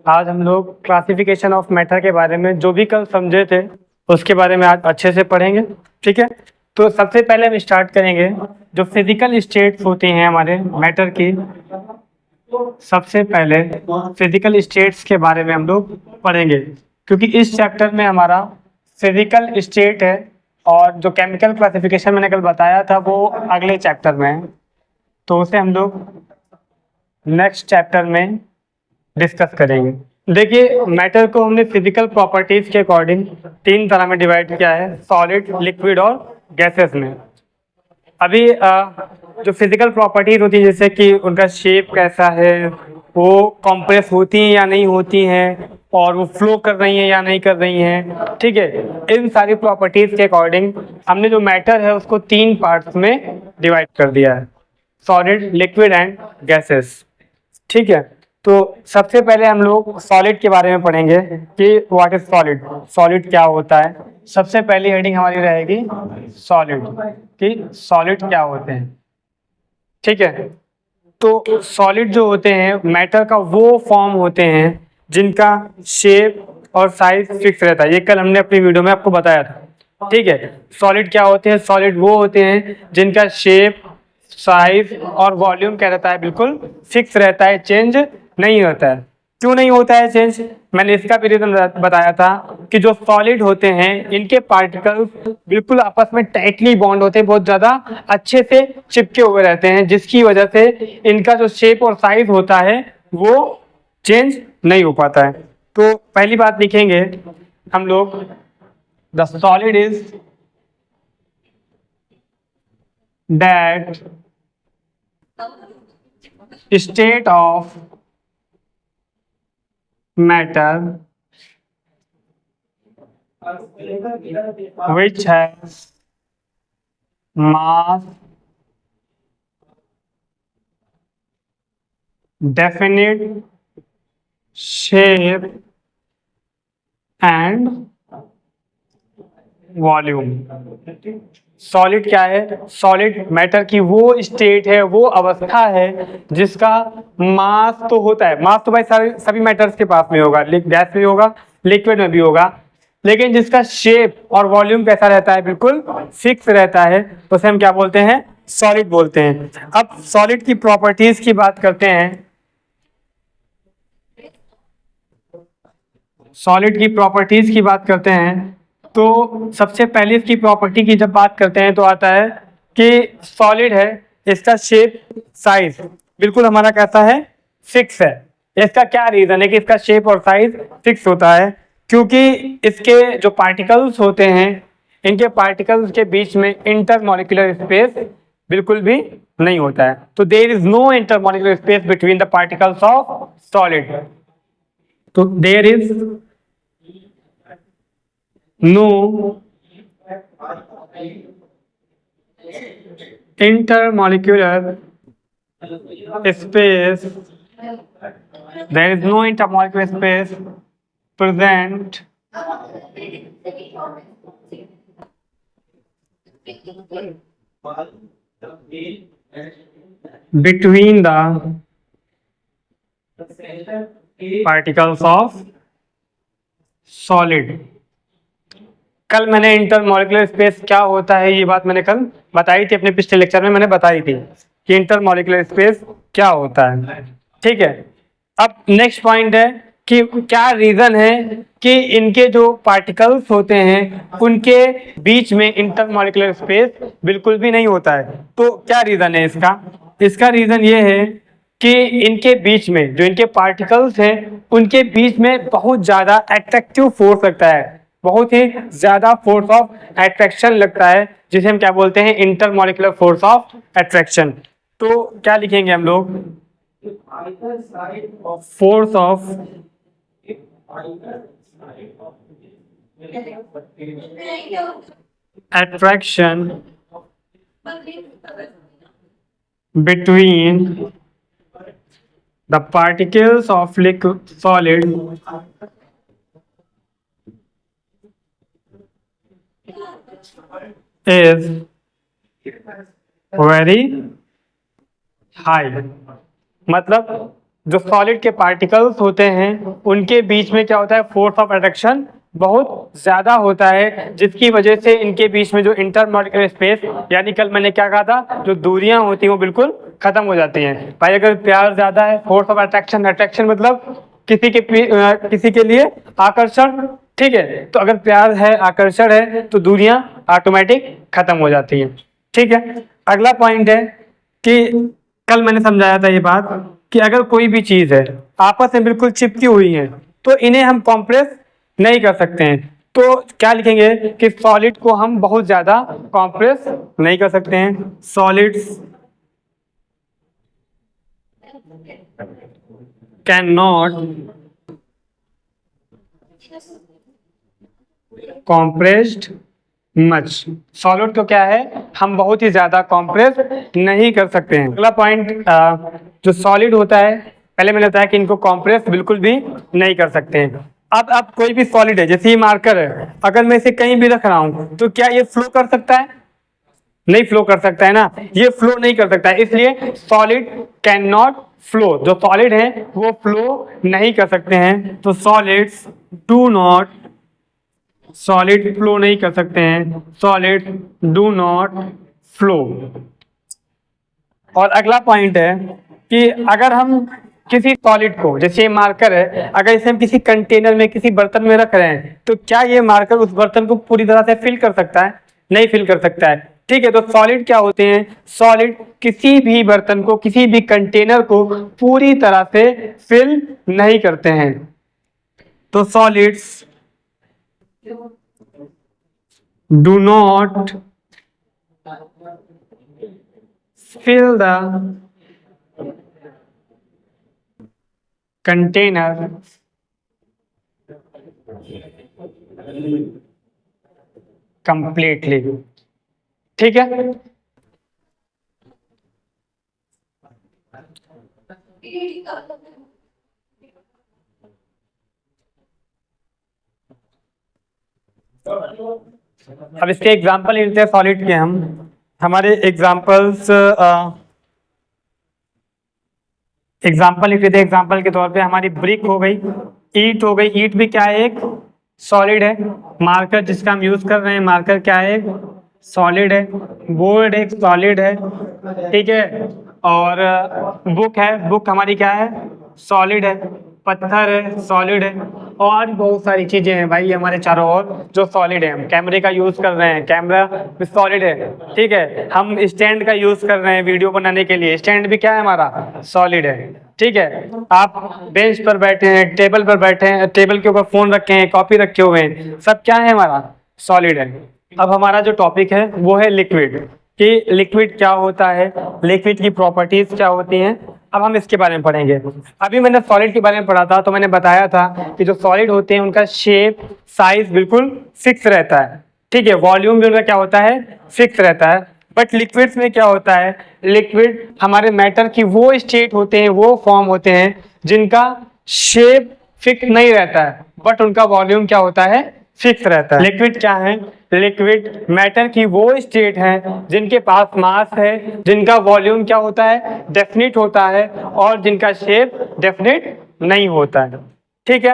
आज हम लोग क्लासिफिकेशन ऑफ मैटर के बारे में जो भी कल समझे थे उसके बारे में आज अच्छे से पढ़ेंगे। ठीक है, तो सबसे पहले हम स्टार्ट करेंगे जो फिजिकल स्टेट्स होती हैं हमारे मैटर की। सबसे पहले फिजिकल स्टेट्स के बारे में हम लोग पढ़ेंगे, क्योंकि इस चैप्टर में हमारा फिजिकल स्टेट है और जो केमिकल क्लासिफिकेशन मैंने कल बताया था वो अगले चैप्टर में है, तो उसे हम लोग नेक्स्ट चैप्टर में डिस्कस करेंगे। देखिए, मैटर को हमने फिजिकल प्रॉपर्टीज के अकॉर्डिंग तीन तरह में डिवाइड किया है, सॉलिड, लिक्विड और गैसेस में। अभी जो फिजिकल प्रॉपर्टीज होती है, जैसे कि उनका शेप कैसा है, वो कॉम्प्रेस होती हैं या नहीं होती हैं, और वो फ्लो कर रही हैं या नहीं कर रही हैं, ठीक है, इन सारी प्रॉपर्टीज के अकॉर्डिंग हमने जो मैटर है उसको तीन पार्ट्स में डिवाइड कर दिया है, सॉलिड, लिक्विड एंड गैसेस। ठीक है, तो सबसे पहले हम लोग सॉलिड के बारे में पढ़ेंगे कि व्हाट इज सॉलिड, सॉलिड क्या होता है। सबसे पहली हेडिंग हमारी रहेगी सॉलिड, कि सॉलिड क्या होते हैं। ठीक है, तो सॉलिड जो होते हैं मैटर का वो फॉर्म होते हैं जिनका शेप और साइज फिक्स रहता है। ये कल हमने अपनी वीडियो में आपको बताया था। ठीक है, सॉलिड क्या होते हैं, सॉलिड वो होते हैं जिनका शेप, साइज और वॉल्यूम क्या रहता है, बिल्कुल फिक्स रहता है, चेंज नहीं होता है। क्यों नहीं होता है चेंज, मैंने इसका भी रीजन बताया था कि जो सॉलिड होते हैं इनके पार्टिकल्स बिल्कुल आपस में टाइटली बॉन्ड होते हैं, बहुत ज्यादा अच्छे से चिपके हुए रहते हैं, जिसकी वजह से इनका जो शेप और साइज होता है वो चेंज नहीं हो पाता है। तो पहली बात लिखेंगे हम लोग, the solid is that state of matter which has mass, definite shape and volume. Solid क्या है, सॉलिड मैटर की वो स्टेट है, वो अवस्था है जिसका मास तो होता है, मास तो भाई सभी मैटर्स के पास में होगा, गैस में होगा, लिक्विड में भी होगा, लेकिन जिसका शेप और वॉल्यूम कैसा रहता है, बिल्कुल फिक्स रहता है, तो उसे हम क्या बोलते हैं, सॉलिड बोलते हैं। अब सॉलिड की प्रॉपर्टीज की बात करते हैं। सॉलिड की प्रॉपर्टीज की बात करते हैं तो सबसे पहले इसकी प्रॉपर्टी की जब बात करते हैं तो आता है कि सॉलिड है, इसका शेप, साइज बिल्कुल हमारा कैसा है, फिक्स है। इसका क्या रीजन है कि इसका शेप और साइज फिक्स होता है, क्योंकि इसके जो पार्टिकल्स होते हैं इनके पार्टिकल्स के बीच में इंटरमॉलिक्यूलर स्पेस बिल्कुल भी नहीं होता है। तो there is no intermolecular space between the particles of solid. तो there is no intermolecular space, there is no intermolecular space present between the particles of solid। कल मैंने इंटरमॉलिक्यूलर स्पेस क्या होता है, ये बात मैंने कल बताई थी, अपने पिछले लेक्चर में मैंने बताई थी कि इंटरमॉलिक्यूलर स्पेस क्या होता है। ठीक है, अब नेक्स्ट पॉइंट है कि क्या रीजन है कि इनके जो पार्टिकल्स होते हैं उनके बीच में इंटरमॉलिक्यूलर स्पेस बिल्कुल भी नहीं होता है। तो क्या रीजन है इसका, इसका रीजन ये है कि इनके बीच में जो इनके पार्टिकल्स हैं उनके बीच में बहुत ज्यादा एट्रैक्टिव फोर्स लगता है, बहुत ही ज्यादा फोर्स ऑफ एट्रैक्शन लगता है, जिसे हम क्या बोलते हैं, इंटरमॉलिक्यूलर फोर्स ऑफ एट्रैक्शन। तो क्या लिखेंगे हम लोग, force of attraction between the particles of liquid solid is very high। मतलब जो सॉलिड के पार्टिकल्स होते हैं उनके बीच में क्या होता है, फोर्स ऑफ अट्रैक्शन बहुत ज्यादा होता है, जिसकी वजह से इनके बीच में जो इंटरमॉलिक्यूलर स्पेस, यानी कल मैंने क्या कहा था, जो दूरियां होती हैं वो बिल्कुल खत्म हो जाती हैं। भाई अगर प्यार ज्यादा है, फोर्स ऑफ अट्रैक्शन, अट्रैक्शन मतलब किसी के लिए आकर्षण, ठीक है, तो अगर प्यार है, आकर्षण है, तो दूरियां ऑटोमेटिक खत्म हो जाती हैं। ठीक है, अगला पॉइंट है कि कल मैंने समझाया था ये बात कि अगर कोई भी चीज है आपस में बिल्कुल चिपकी हुई है तो इन्हें हम कॉम्प्रेस नहीं कर सकते हैं। तो क्या लिखेंगे कि सॉलिड को हम बहुत ज्यादा कॉम्प्रेस नहीं कर सकते हैं। Solids can not compressed much. Solid तो क्या है, हम बहुत ही ज्यादा कॉम्प्रेस नहीं कर सकते हैं। अगला पॉइंट, जो सॉलिड होता है, पहले मैंने बताया कि इनको कॉम्प्रेस बिल्कुल भी नहीं कर सकते हैं। अब कोई भी सॉलिड है, जैसे ये मार्कर है, अगर मैं इसे कहीं भी रख रहा हूं तो क्या ये फ्लो कर सकता है? नहीं फ्लो कर सकता है ना, ये फ्लो नहीं कर सकता है, इसलिए सॉलिड कैन नॉट फ्लो। जो सॉलिड है वो फ्लो नहीं कर सकते हैं, तो solids do not, solid flow नहीं कर सकते हैं, सॉलिड डू नॉट फ्लो। और अगला पॉइंट है कि अगर हम किसी सॉलिड को, जैसे ये मार्कर है, अगर इसे हम किसी कंटेनर में, किसी बर्तन में रख रहे हैं, तो क्या ये मार्कर उस बर्तन को पूरी तरह से फिल कर सकता है? नहीं फिल कर सकता है। ठीक है, तो सॉलिड क्या होते हैं, सॉलिड किसी भी बर्तन को, किसी भी कंटेनर को पूरी तरह से फिल नहीं करते हैं। तो solids do not fill the container completely। ठीक है, अब इसके एग्जाम्पल लेते हैं सॉलिड के हम। हमारे एग्जाम्पल्स लिख लेते हैं। एग्जाम्पल के तौर पे हमारी ब्रिक हो गई, ईट हो गई। ईट भी क्या है, एक सॉलिड है। मार्कर जिसका हम यूज कर रहे हैं, मार्कर क्या है, सॉलिड है। बोर्ड एक सॉलिड है, ठीक है। और बुक है, बुक हमारी क्या है, सॉलिड है। पत्थर है, सॉलिड है। और बहुत सारी चीजें हैं भाई हमारे चारों ओर जो सॉलिड है। हम कैमरे का यूज कर रहे हैं, कैमरा भी सॉलिड है, ठीक है। हम स्टैंड का यूज कर रहे हैं वीडियो बनाने के लिए, स्टैंड भी क्या है हमारा, सॉलिड है, ठीक है। आप बेंच पर बैठे हैं, टेबल पर बैठे हैं, टेबल के ऊपर फोन रखे हैं, कॉपी रखे हुए हैं, सब क्या है हमारा, सॉलिड है। अब हमारा जो टॉपिक है वो है लिक्विड, कि लिक्विड क्या होता है, लिक्विड की प्रॉपर्टीज क्या होती हैं। अब हम इसके बारे में पढ़ेंगे। अभी मैंने सॉलिड के बारे में पढ़ा था, तो मैंने बताया था कि जो सॉलिड होते हैं उनका शेप, साइज बिल्कुल फिक्स रहता है, ठीक है। वॉल्यूम भी उनका क्या होता है, फिक्स रहता है। बट लिक्विड्स में क्या होता है, लिक्विड हमारे मैटर की वो स्टेट होते हैं, वो फॉर्म होते हैं जिनका शेप फिक्स नहीं रहता है, बट उनका वॉल्यूम क्या होता है, फिक्स रहता है। लिक्विड क्या है, लिक्विड मैटर की वो स्टेट है जिनके पास मास है, जिनका वॉल्यूम क्या होता है, डेफिनिट होता है, और जिनका शेप डेफिनिट नहीं होता है, ठीक है।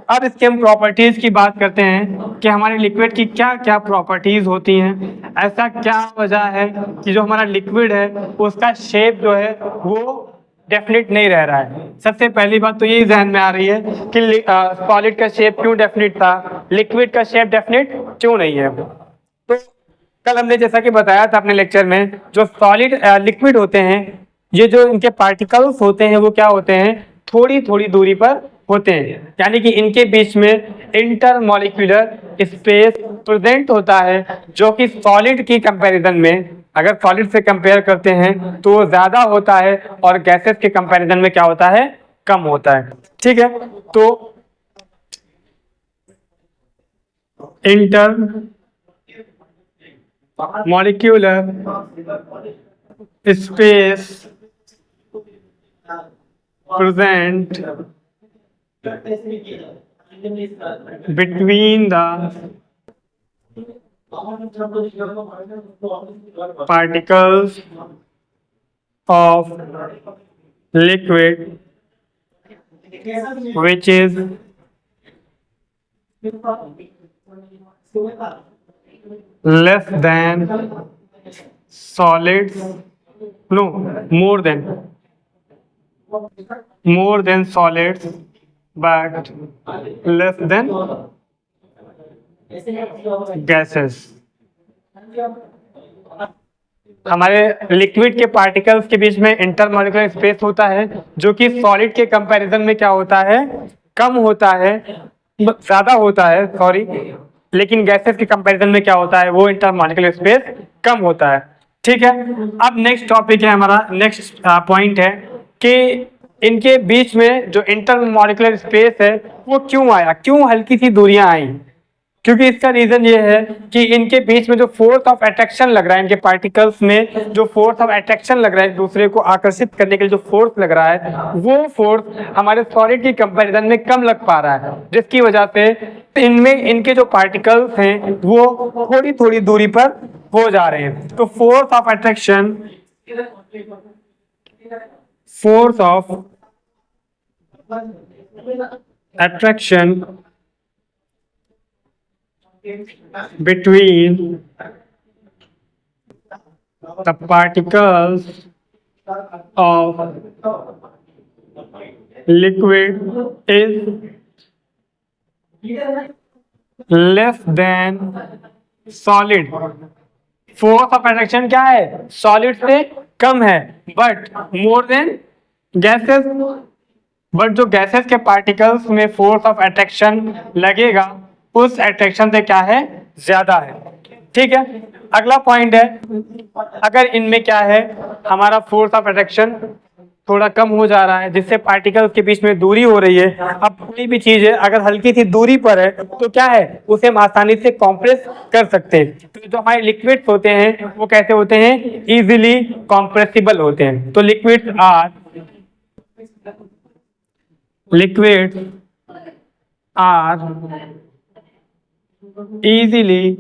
अब इसके हम प्रॉपर्टीज की बात करते हैं कि हमारे लिक्विड की क्या क्या प्रॉपर्टीज होती हैं। ऐसा क्या वजह है कि जो हमारा लिक्विड है उसका शेप जो है वो डेफिनिट नहीं रह रहा है। सबसे पहली बात तो यही जहन में आ रही है कि सॉलिड का शेप क्यों डेफिनिट था, लिक्विड का शेप डेफिनिट क्यों नहीं है। तो कल हमने जैसा कि बताया था अपने लेक्चर में, जो सॉलिड लिक्विड होते हैं, ये जो इनके पार्टिकल्स होते हैं वो क्या होते हैं, थोड़ी थोड़ी दूरी पर होते हैं, यानी कि इनके बीच में इंटरमॉलिक्यूलर स्पेस प्रेजेंट होता है, जो कि सॉलिड की कंपैरिजन में, अगर सॉलिड से कंपेयर करते हैं तो ज्यादा होता है, और गैसेस के कंपैरिजन में क्या होता है, कम होता है, ठीक है। तो inter molecular space present between the particles of liquid which is less than solids, no, more than solids, but less than gases. हमारे लिक्विड के पार्टिकल्स के बीच में इंटरमॉलिक्यूलर स्पेस होता है जो कि सॉलिड के कंपैरिजन में क्या होता है, कम होता है, ज्यादा होता है, सॉरी, लेकिन गैसेस के कंपैरिजन में क्या होता है, वो इंटरमॉलिक्यूलर स्पेस कम होता है। ठीक है, अब नेक्स्ट टॉपिक है हमारा, नेक्स्ट पॉइंट है कि इनके बीच में जो इंटरमॉलिक्यूलर स्पेस है वो क्यों आया, क्यों हल्की सी दूरियां आई, क्योंकि इसका रीजन ये है कि इनके बीच में जो फोर्स ऑफ अट्रैक्शन लग रहा है, इनके पार्टिकल्स में जो फोर्स ऑफ अट्रैक्शन लग रहा है, दूसरे को आकर्षित करने के लिए जो फोर्स लग रहा है, वो फोर्स हमारे सॉलिड की कंपैरिजन में कम लग पा रहा है, जिसकी वजह से इनमें इनके जो पार्टिकल्स हैं वो थोड़ी थोड़ी दूरी पर हो जा रहे हैं। तो force of attraction between the particles of liquid is less than solid. Force of attraction क्या है, सॉलिड से कम है, but more than gases, but जो गैसेस के पार्टिकल्स में फोर्स ऑफ अट्रैक्शन लगेगा उस अट्रैक्शन से क्या है, ज्यादा है। ठीक है, अगला पॉइंट है, अगर इनमें क्या है, हमारा फोर्स ऑफ अट्रैक्शन थोड़ा कम हो जा रहा है जिससे पार्टिकल्स के बीच में दूरी हो रही है। अब कोई भी चीज है अगर हल्की सी दूरी पर है तो क्या है, उसे हम आसानी से कंप्रेस कर सकते हैं। तो जो हमारे लिक्विड्स होते हैं वो कैसे होते हैं, इजीली कंप्रेसिबल होते हैं। तो लिक्विड्स आर इजीली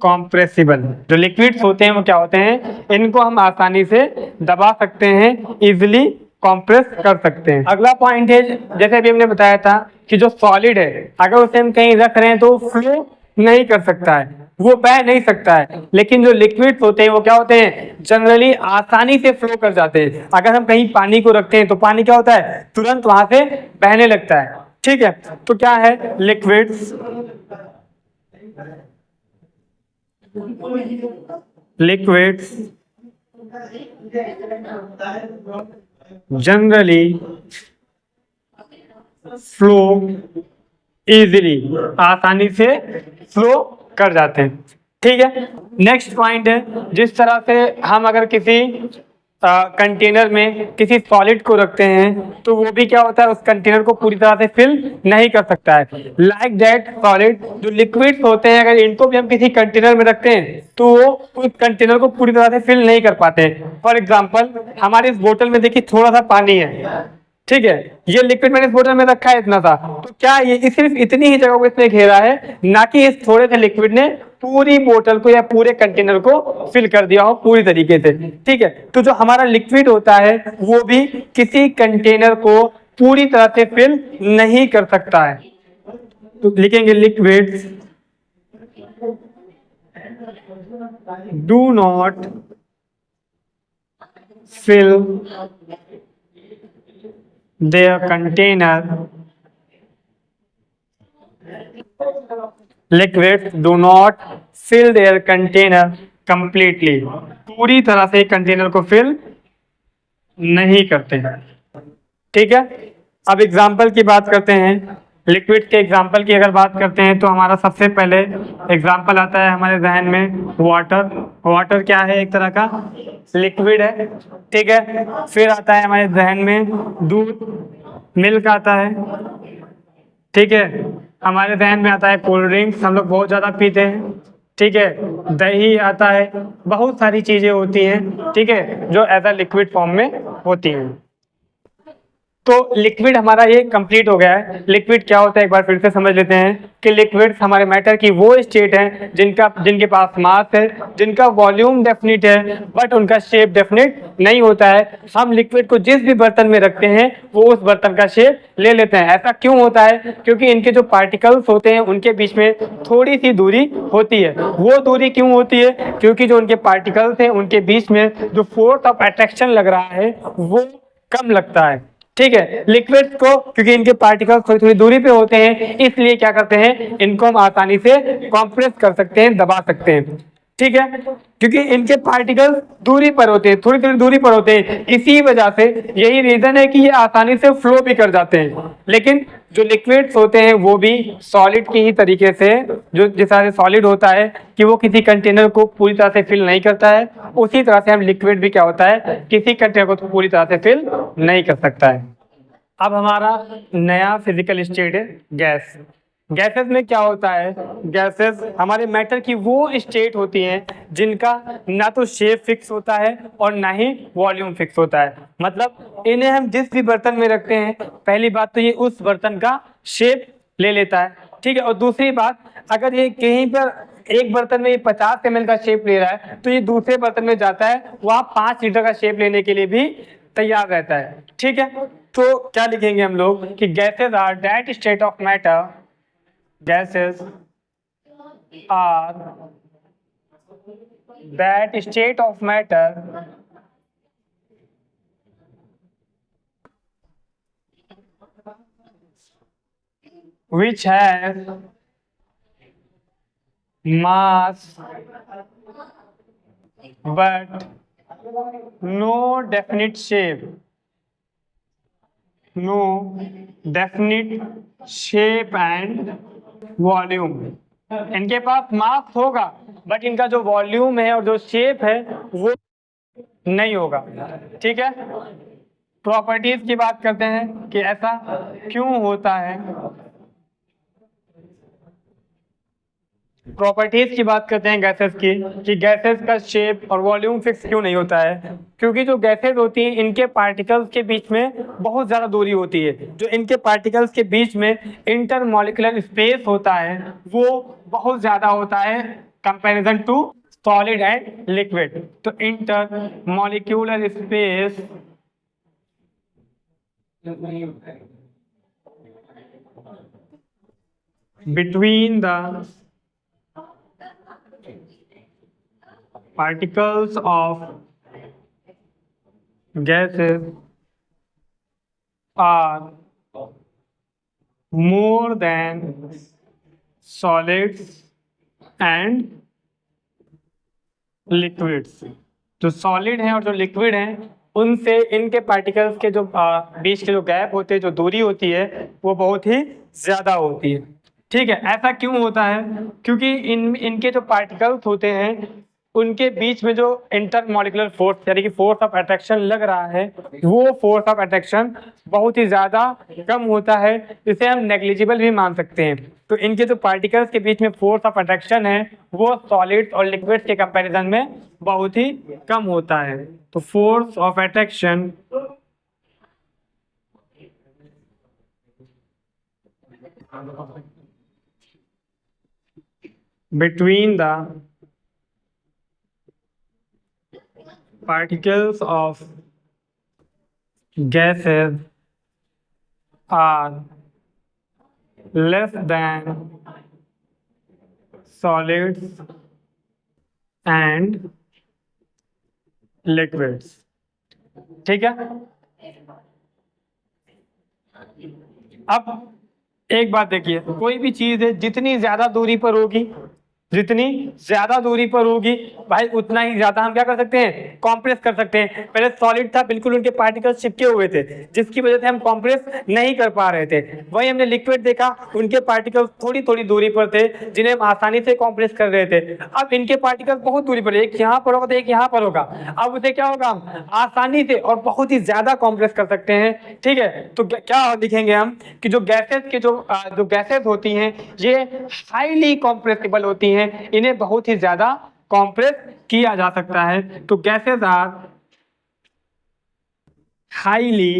कॉम्प्रेसिबल। जो लिक्विड्स होते हैं वो क्या होते हैं, इनको हम आसानी से दबा सकते हैं, इजीली कॉम्प्रेस कर सकते हैं। अगला पॉइंट है, जैसे अभी हमने बताया था कि जो सॉलिड है अगर उसे हम कहीं रख रहे हैं तो फ्लो नहीं कर सकता है, वो बह नहीं सकता है, लेकिन जो लिक्विड्स होते हैं वो क्या होते हैं, जनरली आसानी से फ्लो कर जाते हैं। अगर हम कहीं पानी को रखते हैं तो पानी क्या होता है, तुरंत वहां से बहने लगता है। ठीक है, तो क्या है, लिक्विड्स जनरली फ्लो इजीली, आसानी से फ्लो कर जाते हैं। ठीक है, नेक्स्ट पॉइंट है, जिस तरह से हम अगर किसी कंटेनर में किसी सॉलिड को रखते हैं तो वो भी क्या होता है, उस कंटेनर को पूरी तरह से फिल नहीं कर सकता है। लाइक दैट सॉलिड, जो लिक्विड्स होते हैं अगर इनको भी हम किसी कंटेनर में रखते हैं तो वो उस कंटेनर को पूरी तरह से फिल नहीं कर पाते। फॉर एग्जाम्पल, हमारे इस बोतल में देखिए थोड़ा सा पानी है, ठीक है, ये लिक्विड मैंने इस बोतल में रखा है इतना सा, तो क्या ये सिर्फ इतनी ही जगह को इसने घेरा है, ना कि इस थोड़े से लिक्विड ने पूरी बोतल को या पूरे कंटेनर को फिल कर दिया हो पूरी तरीके से। ठीक है, तो जो हमारा लिक्विड होता है वो भी किसी कंटेनर को पूरी तरह से फिल नहीं कर सकता है। तो लिखेंगे liquid do not fill their container, liquids do not fill their container completely, पूरी तरह से कंटेनर को फिल नहीं करते। ठीक है, अब एग्जाम्पल की बात करते हैं, लिक्विड के एग्जाम्पल की अगर बात करते हैं तो हमारा सबसे पहले एग्जाम्पल आता है हमारे जहन में वाटर। वाटर क्या है, एक तरह का लिक्विड है। ठीक है, फिर आता है हमारे जहन में दूध, मिल्क आता है। ठीक है, हमारे जहन में आता है कोल्ड ड्रिंक्स, हम लोग बहुत ज़्यादा पीते हैं। ठीक है, दही आता है, बहुत सारी चीज़ें होती हैं, ठीक है, जो एज अ लिक्विड फॉर्म में होती हैं। तो लिक्विड हमारा ये कंप्लीट हो गया है। लिक्विड क्या होता है एक बार फिर से समझ लेते हैं कि लिक्विड हमारे मैटर की वो स्टेट है जिनके पास मास है, जिनका वॉल्यूम डेफिनिट है, बट उनका शेप डेफिनिट नहीं होता है। हम लिक्विड को जिस भी बर्तन में रखते हैं वो उस बर्तन का शेप ले लेते हैं। ऐसा क्यों होता है? क्योंकि इनके जो पार्टिकल्स होते हैं उनके बीच में थोड़ी सी दूरी होती है। वो दूरी क्यों होती है? क्योंकि जो उनके पार्टिकल्स हैं उनके बीच में जो फोर्स ऑफ अट्रैक्शन लग रहा है वो कम लगता है। ठीक है, लिक्विड्स को क्योंकि इनके पार्टिकल्स थोड़ी थोड़ी दूरी पे होते हैं इसलिए क्या करते हैं, इनको हम आसानी से कंप्रेस कर सकते हैं, दबा सकते हैं। ठीक है, क्योंकि इनके पार्टिकल्स दूरी पर होते हैं, थोड़ी थोड़ी दूरी पर होते हैं, इसी वजह से यही रीजन है कि ये आसानी से फ्लो भी कर जाते हैं। लेकिन जो लिक्विड्स होते हैं वो भी सॉलिड की ही तरीके से, जो जिस तरह से सॉलिड होता है कि वो किसी कंटेनर को पूरी तरह से फिल नहीं करता है, उसी तरह से हम लिक्विड भी क्या होता है, किसी कंटेनर को तो पूरी तरह से फिल नहीं कर सकता है। अब हमारा नया फिजिकल स्टेट है गैस। गैसेस में क्या होता है, गैसेस हमारे मैटर की वो स्टेट होती हैं जिनका ना तो शेप फिक्स होता है और ना ही वॉल्यूम फिक्स होता है। मतलब इन्हें हम जिस भी बर्तन में रखते हैं, पहली बात तो ये उस बर्तन का शेप ले लेता है। ठीक है, और दूसरी बात, अगर ये कहीं पर एक बर्तन में ये 50 ml का शेप ले रहा है तो ये दूसरे बर्तन में जाता है, वहां 5 लीटर का शेप लेने के लिए भी तैयार रहता है। ठीक है, तो क्या लिखेंगे हम लोग कि gases are that state of matter, gases are that state of matter which has mass but no definite shape, no definite shape and volume. इनके पास मास होगा बट इनका जो वॉल्यूम है और जो शेप है वो नहीं होगा। ठीक है, प्रॉपर्टीज की बात करते हैं कि ऐसा क्यों होता है। प्रॉपर्टीज की बात करते हैं गैसेस की कि गैसेस का शेप और वॉल्यूम फिक्स क्यों नहीं होता है। क्योंकि जो गैसेस होती हैं इनके पार्टिकल्स के बीच में बहुत ज़्यादा दूरी होती है। जो इनके पार्टिकल्स के बीच में इंटरमॉलिक्यूलर स्पेस होता है वो बहुत ज़्यादा होता है comparison to solid and liquid. तो intermolecular space between the particles of gases are more than solids and liquids। जो सॉलिड हैं और जो लिक्विड हैं उनसे इनके पार्टिकल्स के जो बीच के जो गैप होते हैं, जो दूरी होती है वो बहुत ही ज़्यादा होती है। ठीक है, ऐसा क्यों होता है? क्योंकि इनके जो पार्टिकल्स होते हैं उनके बीच में जो इंटरमॉलिक्यूलर फोर्स यानी कि फोर्स ऑफ अट्रैक्शन लग रहा है वो फोर्स ऑफ अट्रैक्शन बहुत ही ज़्यादा कम होता है, इसे हम नेग्लिजिबल भी मान सकते हैं। तो इनके जो पार्टिकल्स के बीच में फोर्स ऑफ अट्रैक्शन है वो सॉलिड्स और लिक्विड्स के कंपैरिजन में बहुत ही कम होता है। तो force of attraction between the particles of gases are less than solids and liquids। ठीक है, अब एक बात देखिए, कोई भी चीज है जितनी ज्यादा दूरी पर होगी, जितनी ज्यादा दूरी पर होगी भाई उतना ही ज्यादा हम क्या कर सकते हैं, कॉम्प्रेस कर सकते हैं। पहले सॉलिड था, बिल्कुल उनके पार्टिकल्स चिपके हुए थे जिसकी वजह से हम कॉम्प्रेस नहीं कर पा रहे थे। वही हमने लिक्विड देखा, उनके पार्टिकल्स थोड़ी थोड़ी दूरी पर थे जिन्हें हम आसानी से कॉम्प्रेस कर रहे थे। अब इनके पार्टिकल्स बहुत दूरी पर, एक यहाँ पर होगा तो एक यहाँ पर होगा। अब उसे क्या होगा, हम आसानी से और बहुत ही ज्यादा कॉम्प्रेस कर सकते हैं। ठीक है, तो क्या लिखेंगे हम कि जो गैसेस के जो गैसेस होती हैं ये हाईली कॉम्प्रेसिबल होती हैं, इन्हें बहुत ही ज्यादा कॉम्प्रेस किया जा सकता है। तो गैसेस आर हाईली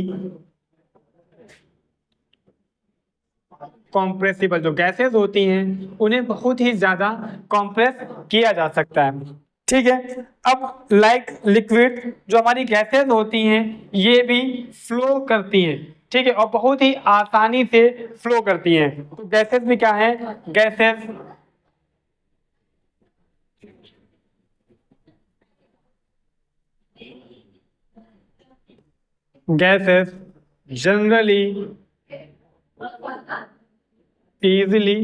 कॉम्प्रेसिबल, जो गैसेस होती हैं उन्हें बहुत ही ज्यादा कॉम्प्रेस किया जा सकता है। ठीक है, अब लाइक लिक्विड, जो हमारी गैसेस होती हैं ये भी फ्लो करती हैं, ठीक है, और बहुत ही आसानी से फ्लो करती हैं। तो गैसेस भी क्या है, गैसेस जनरली इजीली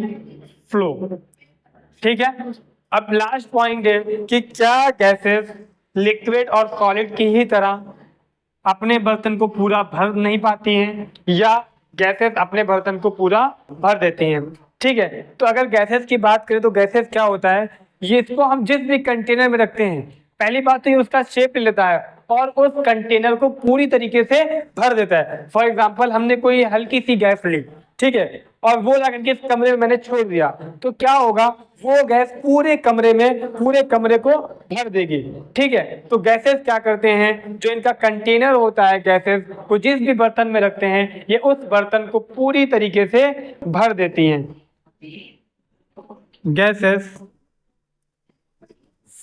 फ्लो। ठीक है, अब लास्ट पॉइंट है कि क्या गैसेस लिक्विड और सॉलिड की ही तरह अपने बर्तन को पूरा भर नहीं पाती हैं, या गैसेस अपने बर्तन को पूरा भर देती हैं। ठीक है, तो अगर गैसेस की बात करें तो गैसेस क्या होता है, ये इसको हम जिस भी कंटेनर में रखते हैं, पहली बात तो ये उसका शेप ले लेता है और उस कंटेनर को पूरी तरीके से भर देता है। फॉर एग्जाम्पल, हमने कोई हल्की सी गैस ली, ठीक है, और वो ला करके इस कमरे में मैंने छोड़ दिया, तो क्या होगा, वो गैस पूरे कमरे को भर देगी। ठीक है, तो गैसेस क्या करते हैं, जो इनका कंटेनर होता है, गैसेस को जिस भी बर्तन में रखते हैं ये उस बर्तन को पूरी तरीके से भर देती हैं। Gases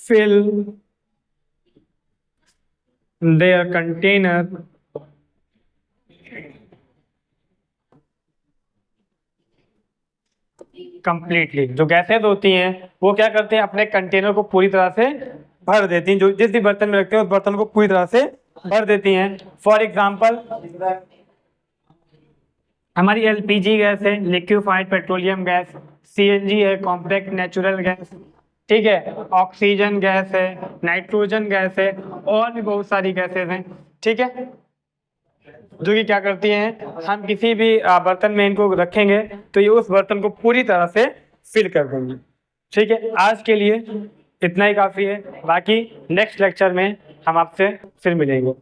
fill their container completely. जो गैसेज होती हैं वो क्या करते हैं, अपने कंटेनर को पूरी तरह से भर देती हैं, जो जिस भी बर्तन में रखते हैं उस बर्तन को पूरी तरह से भर देती हैं। फॉर एग्जांपल, हमारी एलपीजी गैस है, लिक्विफाइड पेट्रोलियम गैस, सीएनजी है, कॉम्पैक्ट नेचुरल गैस, ठीक है, ऑक्सीजन गैस है, नाइट्रोजन गैस है, और भी बहुत सारी गैसेज हैं। ठीक है, जो कि क्या करती हैं, हम किसी भी बर्तन में इनको रखेंगे तो ये उस बर्तन को पूरी तरह से फिल कर देंगे। ठीक है, आज के लिए इतना ही काफ़ी है, बाकी नेक्स्ट लेक्चर में हम आपसे फिर मिलेंगे।